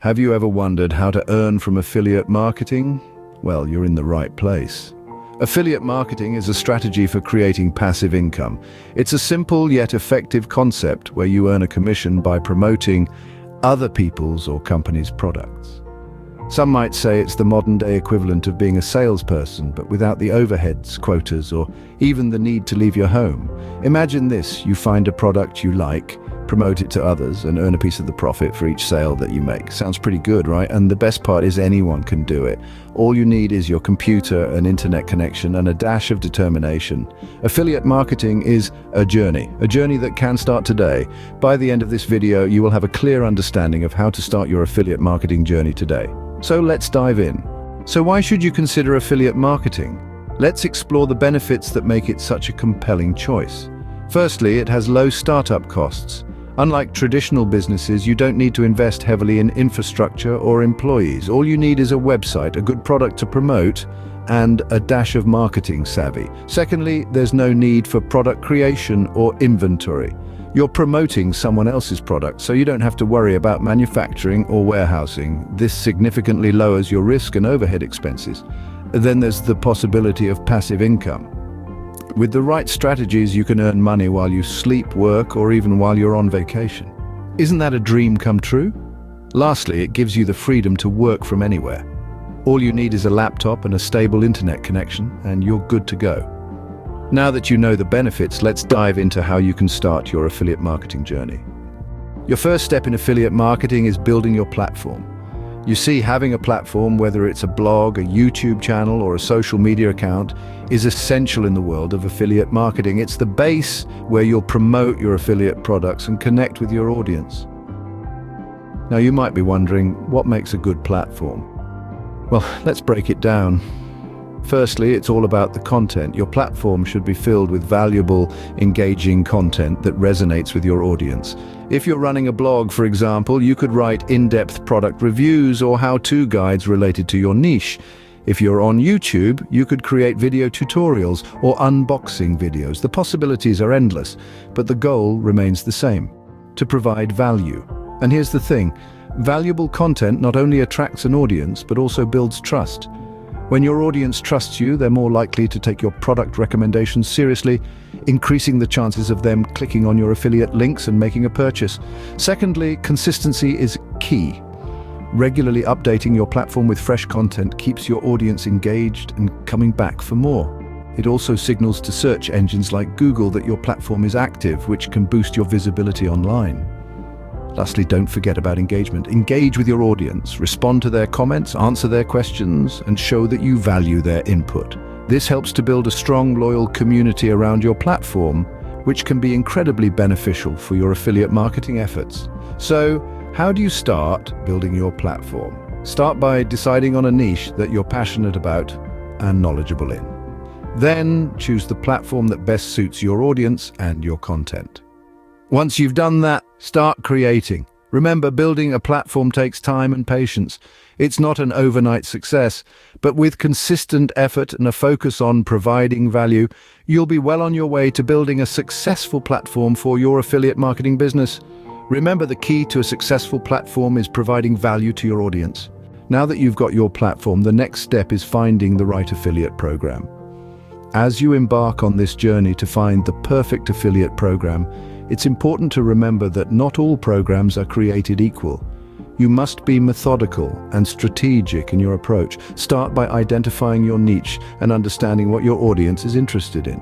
Have you ever wondered how to earn from affiliate marketing? Well, you're in the right place. Affiliate marketing is a strategy for creating passive income. It's a simple yet effective concept where you earn a commission by promoting other people's or companies' products. Some might say it's the modern-day equivalent of being a salesperson, but without the overheads, quotas, or even the need to leave your home. Imagine this: you find a product you like, promote it to others, and earn a piece of the profit for each sale that you make. Sounds pretty good, right? And the best part is anyone can do it. All you need is your computer, an internet connection, and a dash of determination. Affiliate marketing is a journey that can start today. By the end of this video, you will have a clear understanding of how to start your affiliate marketing journey today. So let's dive in. So why should you consider affiliate marketing? Let's explore the benefits that make it such a compelling choice. Firstly, it has low startup costs. Unlike traditional businesses, you don't need to invest heavily in infrastructure or employees. All you need is a website, a good product to promote, and a dash of marketing savvy. Secondly, there's no need for product creation or inventory. You're promoting someone else's product, so you don't have to worry about manufacturing or warehousing. This significantly lowers your risk and overhead expenses. Then there's the possibility of passive income. With the right strategies, you can earn money while you sleep, work, or even while you're on vacation. Isn't that a dream come true? Lastly, it gives you the freedom to work from anywhere. All you need is a laptop and a stable internet connection, and you're good to go. Now that you know the benefits, let's dive into how you can start your affiliate marketing journey. Your first step in affiliate marketing is building your platform. You see, having a platform, whether it's a blog, a YouTube channel, or a social media account, is essential in the world of affiliate marketing. It's the base where you'll promote your affiliate products and connect with your audience. Now, you might be wondering, what makes a good platform? Well, let's break it down. Firstly, it's all about the content. Your platform should be filled with valuable, engaging content that resonates with your audience. If you're running a blog, for example, you could write in-depth product reviews or how-to guides related to your niche. If you're on YouTube, you could create video tutorials or unboxing videos. The possibilities are endless, but the goal remains the same: to provide value. And here's the thing: valuable content not only attracts an audience, but also builds trust. When your audience trusts you, they're more likely to take your product recommendations seriously, increasing the chances of them clicking on your affiliate links and making a purchase. Secondly, consistency is key. Regularly updating your platform with fresh content keeps your audience engaged and coming back for more. It also signals to search engines like Google that your platform is active, which can boost your visibility online. Lastly, don't forget about engagement. Engage with your audience, respond to their comments, answer their questions, and show that you value their input. This helps to build a strong, loyal community around your platform, which can be incredibly beneficial for your affiliate marketing efforts. So, how do you start building your platform? Start by deciding on a niche that you're passionate about and knowledgeable in. Then, choose the platform that best suits your audience and your content. Once you've done that, start creating. Remember, building a platform takes time and patience. It's not an overnight success, but with consistent effort and a focus on providing value, you'll be well on your way to building a successful platform for your affiliate marketing business. Remember, the key to a successful platform is providing value to your audience. Now that you've got your platform, the next step is finding the right affiliate program. As you embark on this journey to find the perfect affiliate program, it's important to remember that not all programs are created equal. You must be methodical and strategic in your approach. Start by identifying your niche and understanding what your audience is interested in.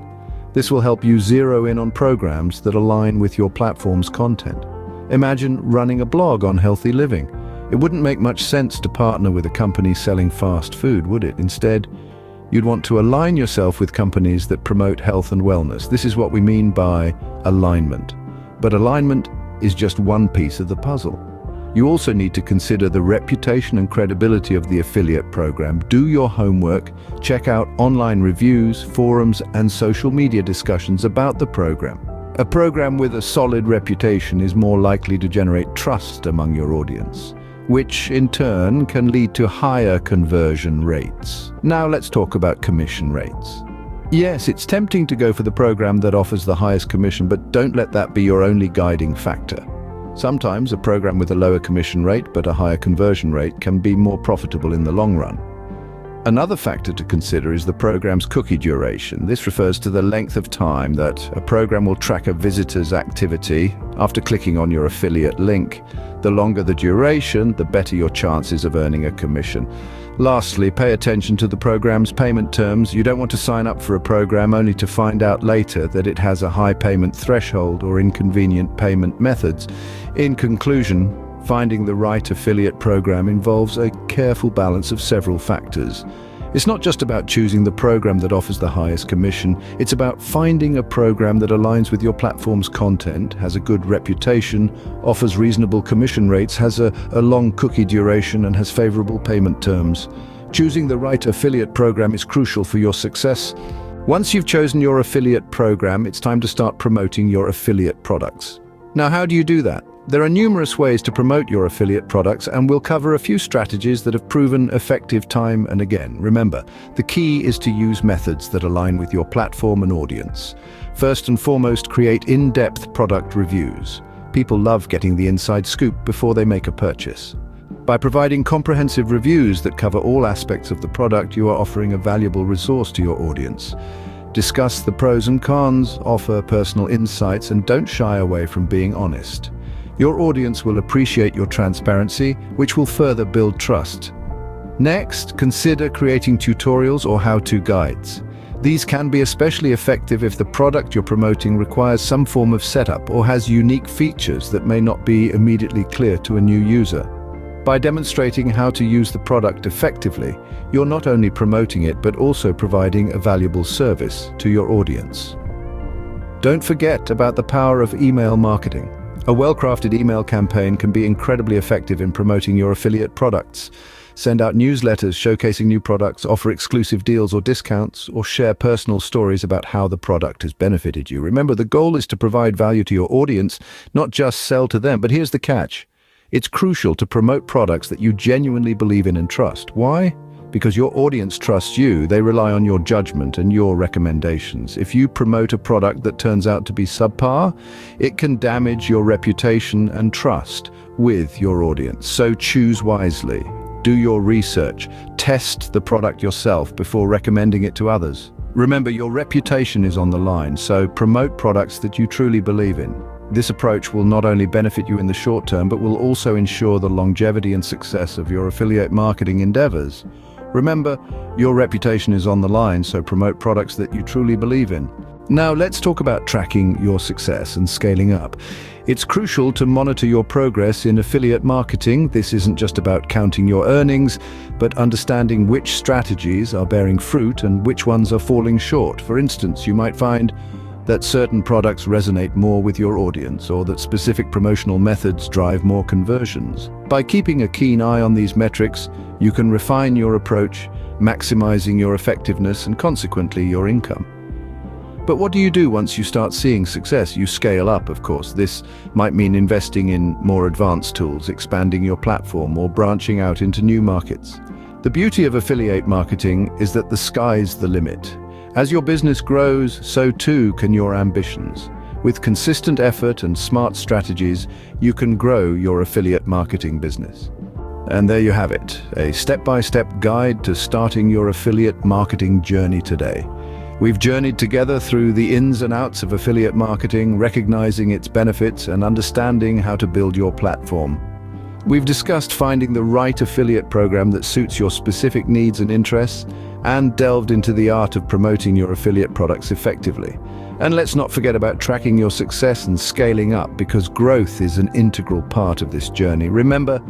This will help you zero in on programs that align with your platform's content. Imagine running a blog on healthy living. It wouldn't make much sense to partner with a company selling fast food, would it? Instead, you'd want to align yourself with companies that promote health and wellness. This is what we mean by alignment. But alignment is just one piece of the puzzle. You also need to consider the reputation and credibility of the affiliate program. Do your homework, check out online reviews, forums, and social media discussions about the program. A program with a solid reputation is more likely to generate trust among your audience, which in turn can lead to higher conversion rates. Now let's talk about commission rates. Yes, it's tempting to go for the program that offers the highest commission, but don't let that be your only guiding factor. Sometimes a program with a lower commission rate but a higher conversion rate can be more profitable in the long run. Another factor to consider is the program's cookie duration. This refers to the length of time that a program will track a visitor's activity after clicking on your affiliate link. The longer the duration, the better your chances of earning a commission. Lastly, pay attention to the program's payment terms. You don't want to sign up for a program only to find out later that it has a high payment threshold or inconvenient payment methods. In conclusion, finding the right affiliate program involves a careful balance of several factors. It's not just about choosing the program that offers the highest commission, it's about finding a program that aligns with your platform's content, has a good reputation, offers reasonable commission rates, has a long cookie duration, and has favorable payment terms. Choosing the right affiliate program is crucial for your success. Once you've chosen your affiliate program, it's time to start promoting your affiliate products. Now, how do you do that? There are numerous ways to promote your affiliate products, and we'll cover a few strategies that have proven effective time and again. Remember, the key is to use methods that align with your platform and audience. First and foremost, create in-depth product reviews. People love getting the inside scoop before they make a purchase. By providing comprehensive reviews that cover all aspects of the product, you are offering a valuable resource to your audience. Discuss the pros and cons, offer personal insights, and don't shy away from being honest. Your audience will appreciate your transparency, which will further build trust. Next, consider creating tutorials or how-to guides. These can be especially effective if the product you're promoting requires some form of setup or has unique features that may not be immediately clear to a new user. By demonstrating how to use the product effectively, you're not only promoting it but also providing a valuable service to your audience. Don't forget about the power of email marketing. A well-crafted email campaign can be incredibly effective in promoting your affiliate products. Send out newsletters showcasing new products, offer exclusive deals or discounts, or share personal stories about how the product has benefited you. Remember, the goal is to provide value to your audience, not just sell to them. But here's the catch. It's crucial to promote products that you genuinely believe in and trust. Why? Because your audience trusts you. They rely on your judgment and your recommendations. If you promote a product that turns out to be subpar, it can damage your reputation and trust with your audience. So choose wisely. Do your research. Test the product yourself before recommending it to others. Remember, your reputation is on the line, so promote products that you truly believe in. This approach will not only benefit you in the short term, but will also ensure the longevity and success of your affiliate marketing endeavors. Remember, your reputation is on the line, so promote products that you truly believe in. Now, let's talk about tracking your success and scaling up. It's crucial to monitor your progress in affiliate marketing. This isn't just about counting your earnings, but understanding which strategies are bearing fruit and which ones are falling short. For instance, you might find that certain products resonate more with your audience, or that specific promotional methods drive more conversions. By keeping a keen eye on these metrics, you can refine your approach, maximizing your effectiveness and consequently your income. But what do you do once you start seeing success? You scale up, of course. This might mean investing in more advanced tools, expanding your platform, or branching out into new markets. The beauty of affiliate marketing is that the sky's the limit. As your business grows, so too can your ambitions. With consistent effort and smart strategies, you can grow your affiliate marketing business. And there you have it, a step-by-step guide to starting your affiliate marketing journey today. We've journeyed together through the ins and outs of affiliate marketing, recognizing its benefits and understanding how to build your platform. We've discussed finding the right affiliate program that suits your specific needs and interests, and delved into the art of promoting your affiliate products effectively. And let's not forget about tracking your success and scaling up, because growth is an integral part of this journey. Remember,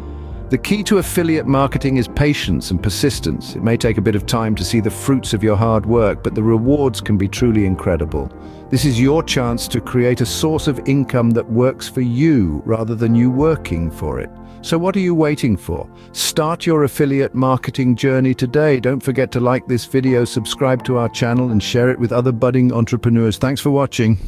the key to affiliate marketing is patience and persistence. It may take a bit of time to see the fruits of your hard work, but the rewards can be truly incredible. This is your chance to create a source of income that works for you rather than you working for it. So what are you waiting for? Start your affiliate marketing journey today. Don't forget to like this video, subscribe to our channel, and share it with other budding entrepreneurs. Thanks for watching.